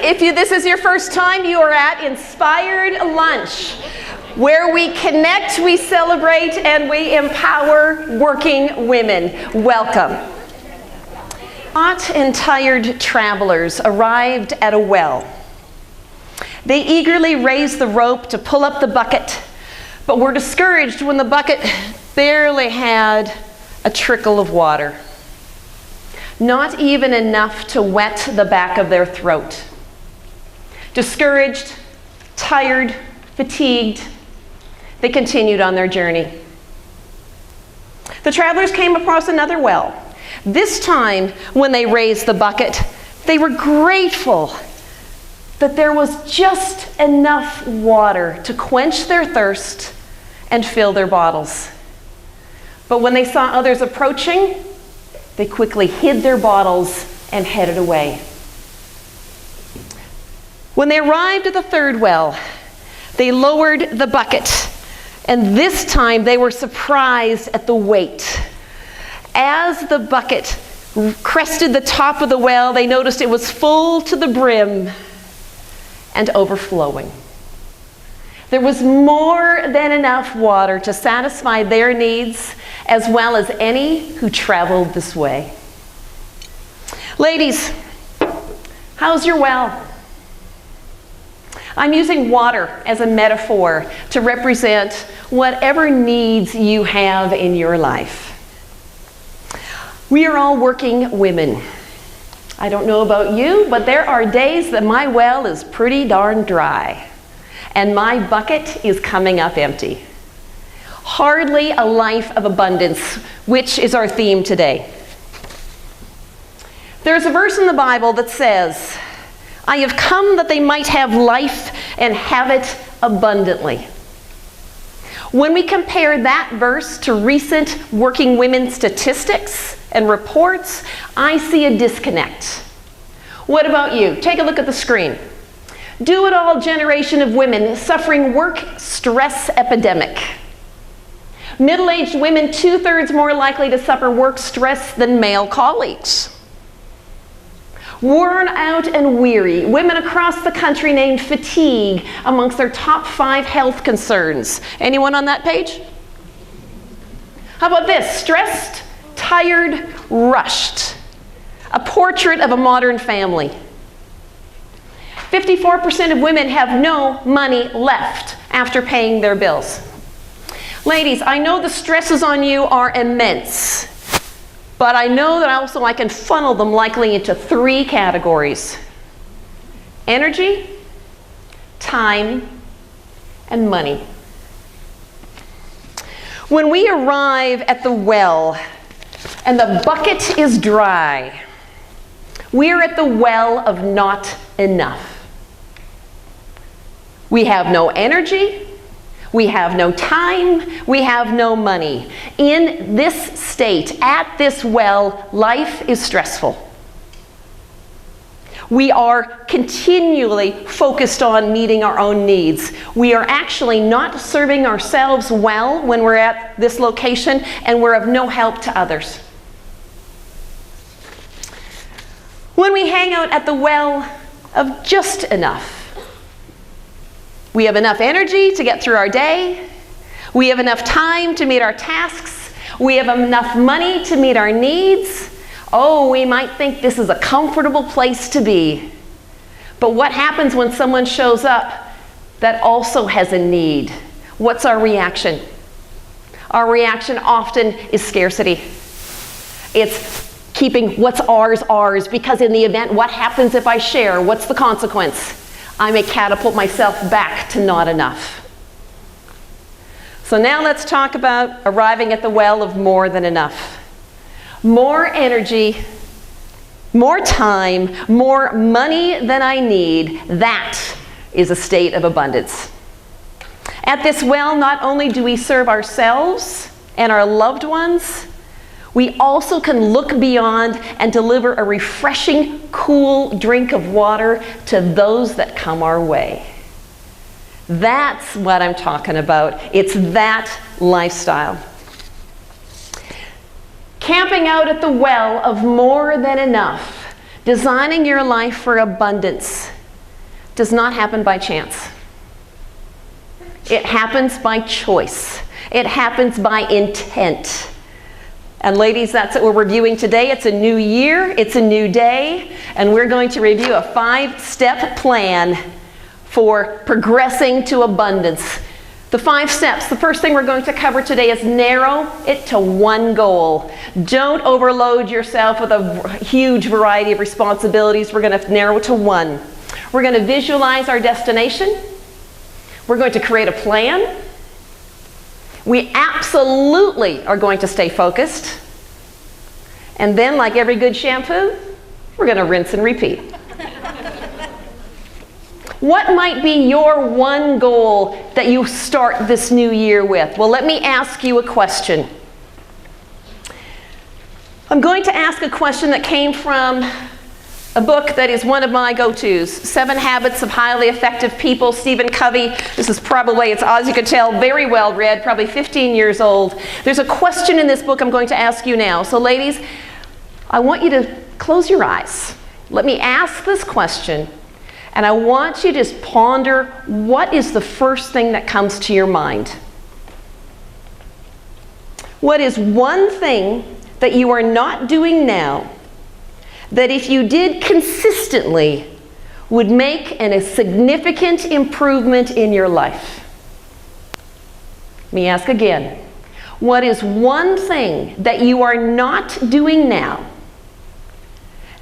If this is your first time, you are at Inspired Lunch, where we connect, we celebrate, and we empower working women. Welcome. Hot and tired travelers arrived at a well. They eagerly raised the rope to pull up the bucket, but were discouraged when the bucket barely had a trickle of water. Not even enough to wet the back of their throat. Discouraged, tired, fatigued, they continued on their journey. The travelers came across another well. This time, when they raised the bucket, they were grateful that there was just enough water to quench their thirst and fill their bottles. But when they saw others approaching, they quickly hid their bottles and headed away. When they arrived at the third well, they lowered the bucket, and this time they were surprised at the weight. As the bucket crested the top of the well, they noticed it was full to the brim and overflowing. There was more than enough water to satisfy their needs, as well as any who traveled this way. Ladies, how's your well? I'm using water as a metaphor to represent whatever needs you have in your life. We are all working women. I don't know about you, but there are days that my well is pretty darn dry, and my bucket is coming up empty. Hardly a life of abundance, which is our theme today. There's a verse in the Bible that says, "I have come that they might have life and have it abundantly." When we compare that verse to recent working women statistics and reports, I see a disconnect. What about you? Take a look at the screen. Do it all generation of women suffering work stress epidemic. Middle-aged women 2/3 more likely to suffer work stress than male colleagues. Worn out and weary, women across the country named fatigue amongst their top 5 health concerns. Anyone on that page? How about this? Stressed, tired, rushed. A portrait of a modern family. 54% of women have no money left after paying their bills. Ladies, I know the stresses on you are immense, but I know that also I can funnel them likely into 3 categories: energy, time, and money. When we arrive at the well and the bucket is dry, we're at the well of not enough. We have no energy, we have no time, we have no money. In this state, at this well, life is stressful. We are continually focused on meeting our own needs. We are actually not serving ourselves well when we're at this location, and we're of no help to others. When we hang out at the well of just enough, we have enough energy to get through our day. We have enough time to meet our tasks. We have enough money to meet our needs. Oh, we might think this is a comfortable place to be. But what happens when someone shows up that also has a need? What's our reaction? Our reaction often is scarcity. It's keeping what's ours, ours, because in the event, what happens if I share? What's the consequence? I may catapult myself back to not enough. So now let's talk about arriving at the well of more than enough. More energy, more time, more money than I need. That is a state of abundance. At this well, not only do we serve ourselves and our loved ones, we also can look beyond and deliver a refreshing, cool drink of water to those that come our way. That's what I'm talking about. It's that lifestyle. Camping out at the well of more than enough, designing your life for abundance, does not happen by chance. It happens by choice. It happens by intent. And ladies, that's what we're reviewing today. It's a new year, it's a new day, and we're going to review a 5-step plan for progressing to abundance. The 5 steps, the first thing we're going to cover today is narrow it to one goal. Don't overload yourself with a huge variety of responsibilities. We're going to narrow it to one. We're going to visualize our destination. We're going to create a plan. We absolutely are going to stay focused. And then, like every good shampoo, we're going to rinse and repeat. What might be your one goal that you start this new year with? Well, let me ask you a question. I'm going to ask a question that came from a book that is one of my go-tos, 7 Habits of Highly Effective People, Stephen Covey. This is probably, it's as you can tell, very well read, probably 15 years old. There's a question in this book I'm going to ask you now. So ladies, I want you to close your eyes. Let me ask this question, and I want you to just ponder, what is the first thing that comes to your mind? What is one thing that you are not doing now that if you did consistently would make a significant improvement in your life? Let me ask again. What is one thing that you are not doing now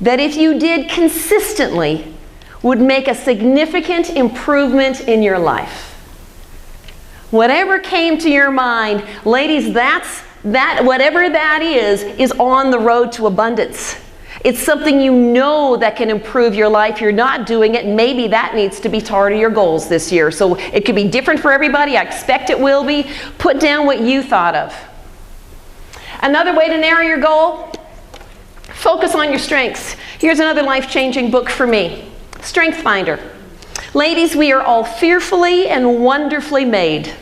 that if you did consistently would make a significant improvement in your life? Whatever came to your mind, ladies, whatever that is on the road to abundance. It's something you know that can improve your life. You're not doing it. Maybe that needs to be part of your goals this year. So it could be different for everybody. I expect it will be. Put down what you thought of. Another way to narrow your goal, focus on your strengths. Here's another life-changing book for me, Strength Finder. Ladies, we are all fearfully and wonderfully made.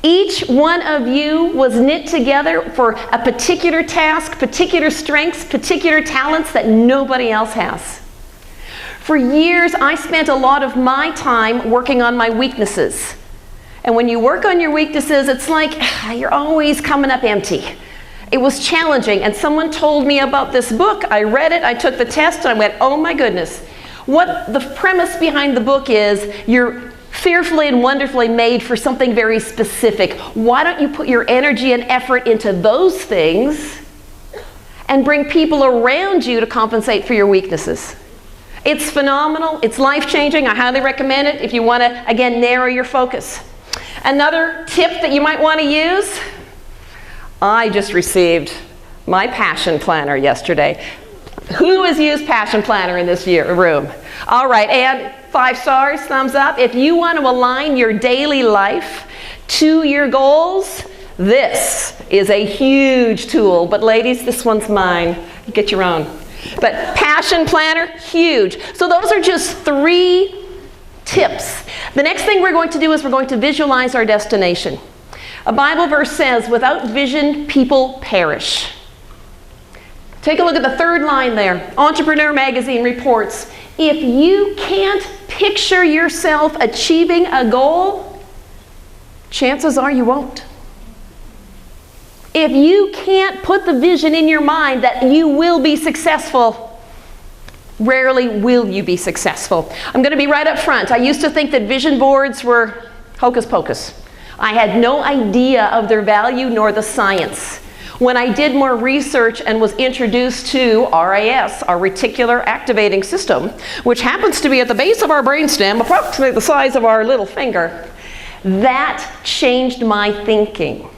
Each one of you was knit together for a particular task, particular strengths, particular talents that nobody else has. For years, I spent a lot of my time working on my weaknesses. And when you work on your weaknesses, it's like you're always coming up empty. It was challenging, and someone told me about this book. I read it, I took the test, and I went, oh my goodness. What the premise behind the book is, you're fearfully and wonderfully made for something very specific. Why don't you put your energy and effort into those things and bring people around you to compensate for your weaknesses? It's phenomenal. It's life-changing. I highly recommend it if you want to, again, narrow your focus. Another tip that you might want to use, I just received my Passion Planner yesterday. Who has used Passion Planner in this room? All right, and 5 stars, thumbs up. If you want to align your daily life to your goals, this is a huge tool. But ladies, this one's mine. You get your own. But Passion Planner, huge. So those are just 3 tips. The next thing we're going to do is we're going to visualize our destination. A Bible verse says, without vision, people perish. Take a look at the 3rd line there. Entrepreneur Magazine reports, if you can't picture yourself achieving a goal, chances are you won't. If you can't put the vision in your mind that you will be successful, rarely will you be successful. I'm going to be right up front. I used to think that vision boards were hocus pocus. I had no idea of their value nor the science. When I did more research and was introduced to RAS, our reticular activating system, which happens to be at the base of our brainstem, approximately the size of our little finger, that changed my thinking.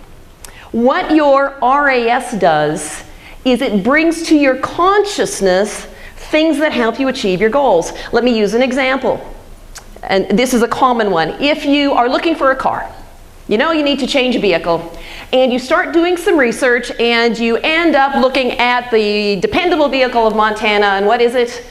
What your RAS does is it brings to your consciousness things that help you achieve your goals. Let me use an example. And this is a common one. If you are looking for a car, you know you need to change a vehicle, and you start doing some research and you end up looking at the dependable vehicle of Montana, and what is it?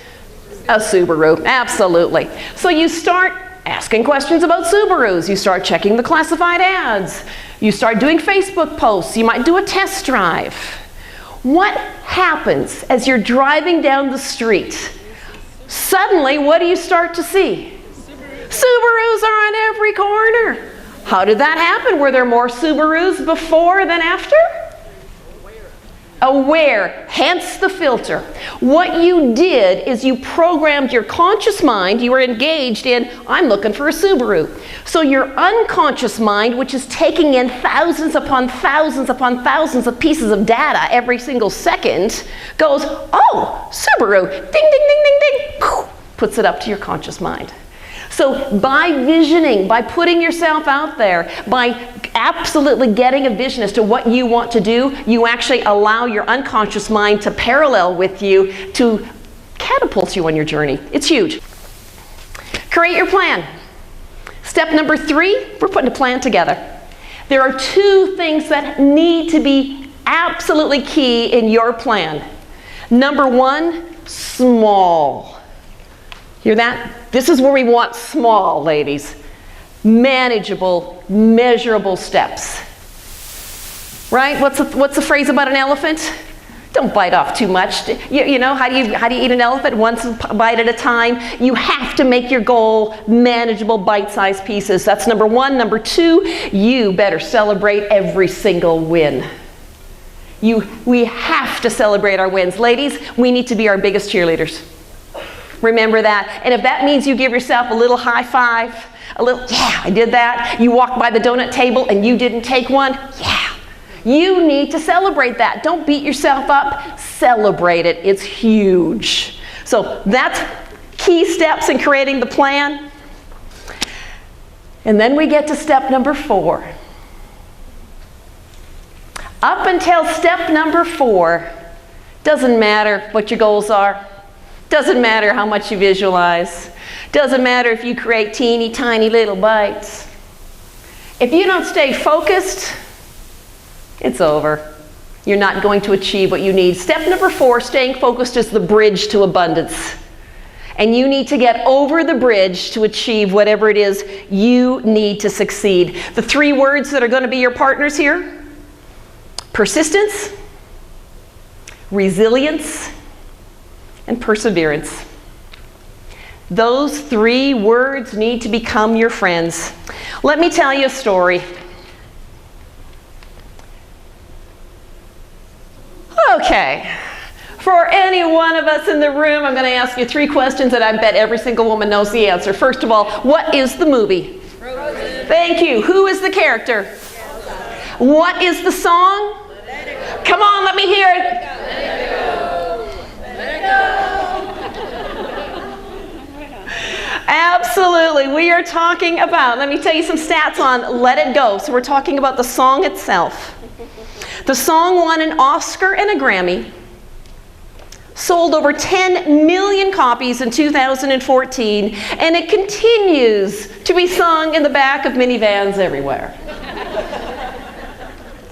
A Subaru, absolutely. So you start asking questions about Subarus, you start checking the classified ads, you start doing Facebook posts, you might do a test drive. What happens as you're driving down the street? suddenly, what do you start to see? Subarus are on every corner. How did that happen? Were there more Subarus before than after? Aware, hence the filter. What you did is you programmed your conscious mind, you were engaged in, I'm looking for a Subaru. So your unconscious mind, which is taking in thousands upon thousands upon thousands of pieces of data every single second, goes, oh, Subaru, ding, ding, ding, ding, ding, puts it up to your conscious mind. So by visioning, by putting yourself out there, by absolutely getting a vision as to what you want to do, you actually allow your unconscious mind to parallel with you, to catapult you on your journey. It's huge. Create your plan. Step number 3, we're putting a plan together. There are 2 things that need to be absolutely key in your plan. Number 1, small. Hear that? This is where we want small, ladies. Manageable, measurable steps. Right? What's the phrase about an elephant? Don't bite off too much. You know, how do you eat an elephant? One bite at a time. You have to make your goal manageable, bite-sized pieces. That's number 1. Number 2, you better celebrate every single win. We have to celebrate our wins. Ladies, we need to be our biggest cheerleaders. Remember that. And if that means you give yourself a little high five, a little, yeah, I did that. You walked by the donut table and you didn't take one, yeah. You need to celebrate that. Don't beat yourself up. Celebrate it. It's huge. So that's key steps in creating the plan. And then we get to step number 4. Up until step number 4, doesn't matter what your goals are. Doesn't matter how much you visualize. Doesn't matter if you create teeny tiny little bites. If you don't stay focused, it's over. You're not going to achieve what you need. Step number 4, staying focused, is the bridge to abundance. And you need to get over the bridge to achieve whatever it is you need to succeed. The 3 words that are going to be your partners here: persistence, resilience, and perseverance. Those 3 words need to become your friends. Let me tell you a story. Okay, for any one of us in the room, I'm going to ask you 3 questions that I bet every single woman knows the answer. First of all, what is the movie? Frozen. Thank you. Who is the character? Elsa. What is the song? Let it go. Come on, let me hear it. Let it go. Let it go. Absolutely. We are talking about, let me tell you some stats on Let It Go. So we're talking about the song itself. The song won an Oscar and a Grammy, sold over 10 million copies in 2014, and it continues to be sung in the back of minivans everywhere.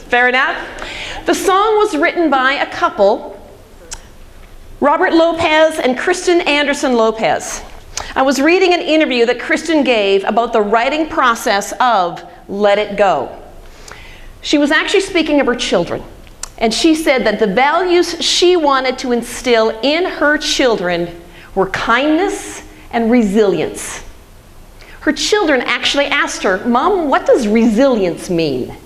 Fair enough? The song was written by a couple, Robert Lopez and Kristen Anderson Lopez. I was reading an interview that Kristen gave about the writing process of Let It Go. She was actually speaking of her children, and she said that the values she wanted to instill in her children were kindness and resilience. Her children actually asked her, "Mom, what does resilience mean?"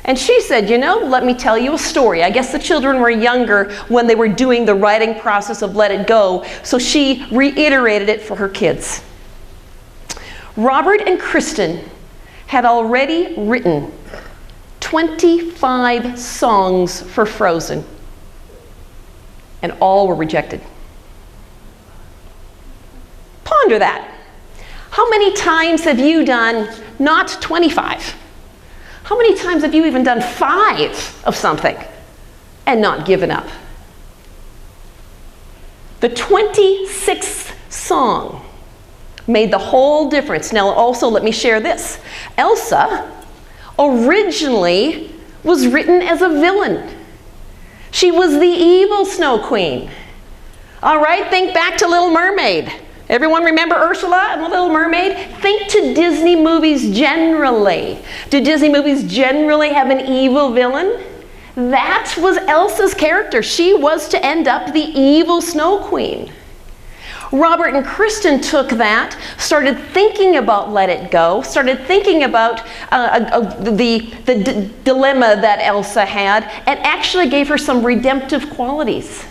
And she said, "You know, let me tell you a story." I guess the children were younger when they were doing the writing process of Let It Go, so she reiterated it for her kids. Robert and Kristen had already written 25 songs for Frozen, and all were rejected. Ponder that. How many times have you done not 25? How many times have you even done 5 of something and not given up? The 26th song made the whole difference. Now also let me share this. Elsa originally was written as a villain. She was the evil Snow Queen. All right, think back to Little Mermaid. Everyone remember Ursula and the Little Mermaid? Think to Disney movies generally. Do Disney movies generally have an evil villain? That was Elsa's character. She was to end up the evil Snow Queen. Robert and Kristen took that, started thinking about let it go, started thinking about the dilemma that Elsa had, and actually gave her some redemptive qualities.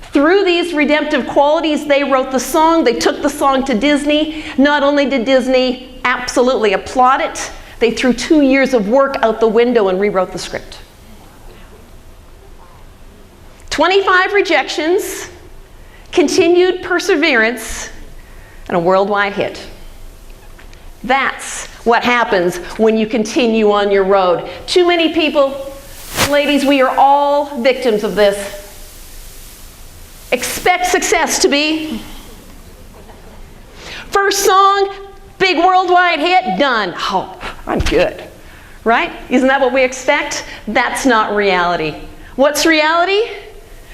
Through these redemptive qualities, they wrote the song. They took the song to Disney. Not only did Disney absolutely applaud it, they threw 2 years of work out the window and rewrote the script. 25 rejections, continued perseverance, and a worldwide hit. That's what happens when you continue on your road. Too many people, ladies, we are all victims of this. Expect success to be first song, big worldwide hit, done. Oh, I'm good, right? Isn't that what we expect? That's not reality. What's reality?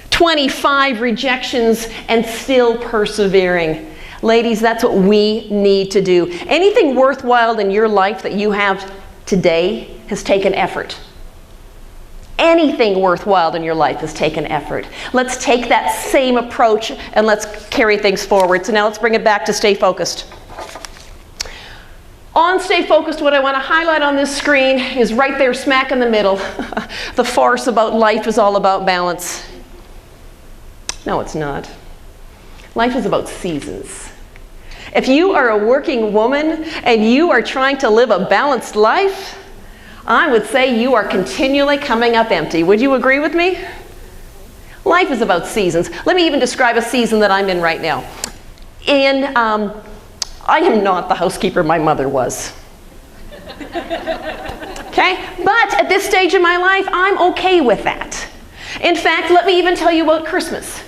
25 rejections and still persevering. Ladies, that's what we need to do. Anything worthwhile in your life that you have today has taken effort. Anything worthwhile in your life has taken effort. Let's take that same approach and let's carry things forward. So now let's bring it back to stay focused. On Stay Focused, what I want to highlight on this screen is right there smack in the middle. The farce about life is all about balance. No, it's not. Life is about seasons. If you are a working woman and you are trying to live a balanced life, I would say you are continually coming up empty. Would you agree with me? Life is about seasons. Let me even describe a season that I'm in right now. I am not the housekeeper my mother was. Okay? But at this stage in my life, I'm okay with that. In fact, let me even tell you about Christmas.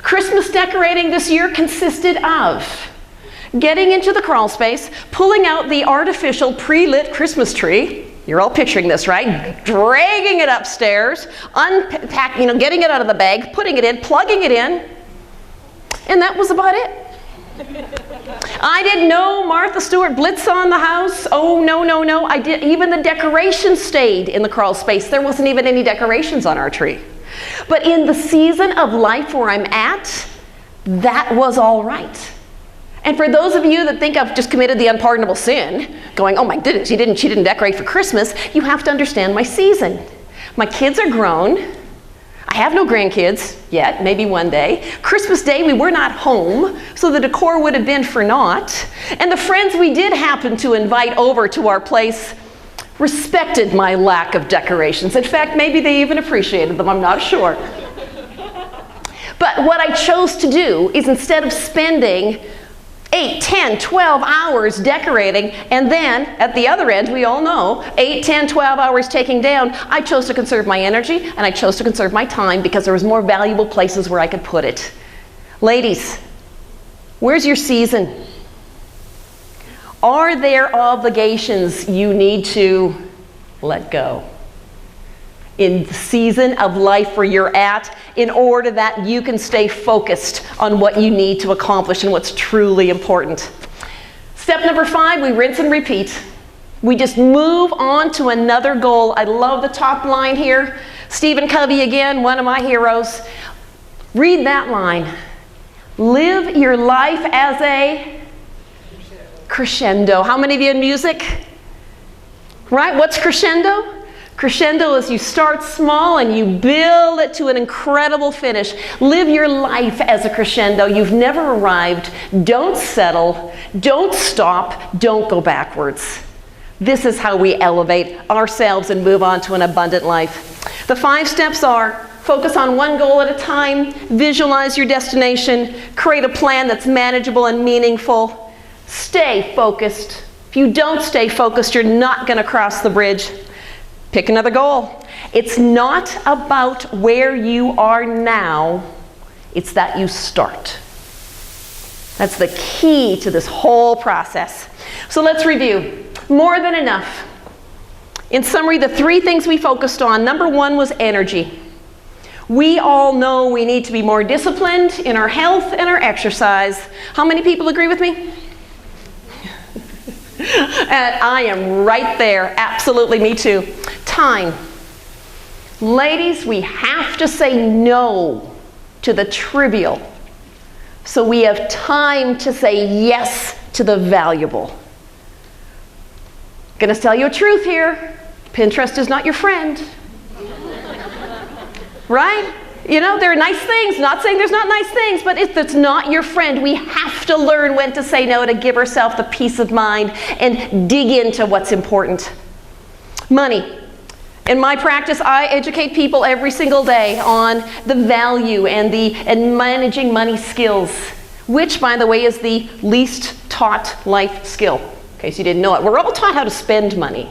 Christmas decorating this year consisted of getting into the crawl space, pulling out the artificial pre-lit Christmas tree. You're all picturing this, right? Dragging it upstairs, unpacking, getting it out of the bag, putting it in, plugging it in, and that was about it. I did no Martha Stewart Blitz on the house. Oh, no. I did. Even the decorations stayed in the crawl space. There wasn't even any decorations on our tree. But in the season of life where I'm at, that was all right. And for those of you that think I've just committed the unpardonable sin, going, oh my goodness, she didn't decorate for Christmas, you have to understand my season. My kids are grown. I have no grandkids yet, maybe one day. Christmas Day, we were not home, so the decor would have been for naught. And the friends we did happen to invite over to our place respected my lack of decorations. In fact, maybe they even appreciated them, I'm not sure. But what I chose to do is instead of spending 8, 10, 12 hours decorating, and then at the other end, we all know, 8, 10, 12 hours taking down, I chose to conserve my energy and I chose to conserve my time because there was more valuable places where I could put it. Ladies, where's your season? Are there obligations you need to let go in the season of life where you're at in order that you can stay focused on what you need to accomplish and what's truly important? Step number 5, we rinse and repeat. We just move on to another goal. I love the top line here. Stephen Covey again, one of my heroes. Read that line. Live your life as a crescendo. How many of you in music? Right? What's crescendo? Crescendo is you start small and you build it to an incredible finish. Live your life as a crescendo. You've never arrived. Don't settle. Don't stop. Don't go backwards. This is how we elevate ourselves and move on to an abundant life. The 5 steps are: focus on one goal at a time, visualize your destination, create a plan that's manageable and meaningful, stay focused. If you don't stay focused, you're not going to cross the bridge. Pick another goal. It's not about where you are now, it's that you start. That's the key to this whole process. So let's review. More than enough. In summary, the 3 things we focused on. Number 1 was energy. We all know we need to be more disciplined in our health and our exercise. How many people agree with me? And I am right there. Absolutely, me too. Time. Ladies, we have to say no to the trivial, So we have time to say yes to the valuable. Gonna tell you a truth here. Pinterest is not your friend. Right? You know, there are nice things, not saying there's not nice things, but it's not your friend. We have to learn when to say no to give ourselves the peace of mind and dig into what's important. Money. In my practice, I educate people every single day on the value and managing money skills, which, by the way, is the least taught life skill, in case you didn't know it. We're all taught how to spend money.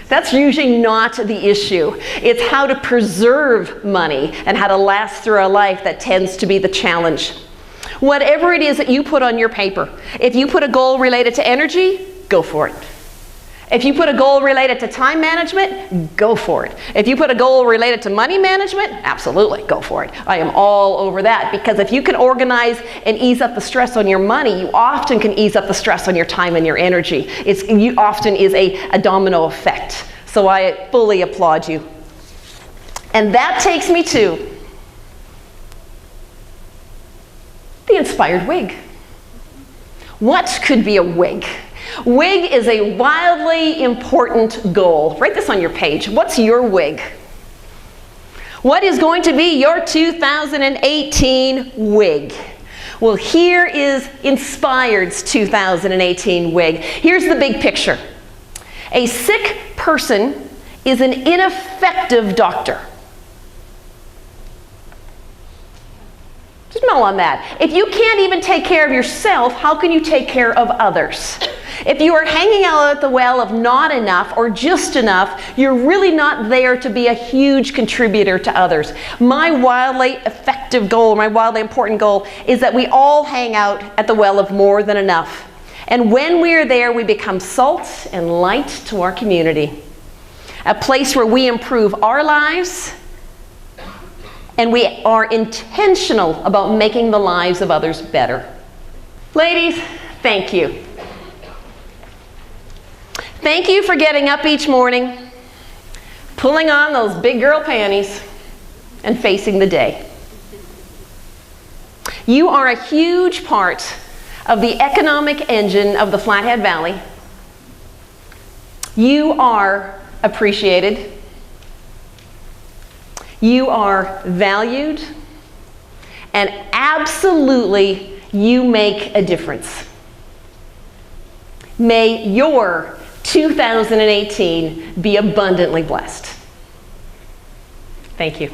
That's usually not the issue. It's how to preserve money and how to last through our life that tends to be the challenge. Whatever it is that you put on your paper, if you put a goal related to energy, go for it. If you put a goal related to time management, go for it. If you put a goal related to money management, absolutely, go for it. I am all over that, because if you can organize and ease up the stress on your money, you often can ease up the stress on your time and your energy. You often is a domino effect. So I fully applaud you. And that takes me to the inspired wig. What could be a wig? WIG is a wildly important goal. Write this on your page. What's your WIG? What is going to be your 2018 WIG? Well, here is Inspired's 2018 WIG. Here's the big picture. A sick person is an ineffective doctor. Just mull on that. If you can't even take care of yourself, how can you take care of others? If you are hanging out at the well of not enough or just enough, you're really not there to be a huge contributor to others. My wildly effective goal, my wildly important goal, is that we all hang out at the well of more than enough. And when we are there, we become salt and light to our community. A place where we improve our lives, and we are intentional about making the lives of others better. Ladies, thank you. Thank you for getting up each morning, pulling on those big girl panties, and facing the day. You are a huge part of the economic engine of the Flathead Valley. You are appreciated. You are valued, and absolutely you make a difference. May your 2018 be abundantly blessed. Thank you.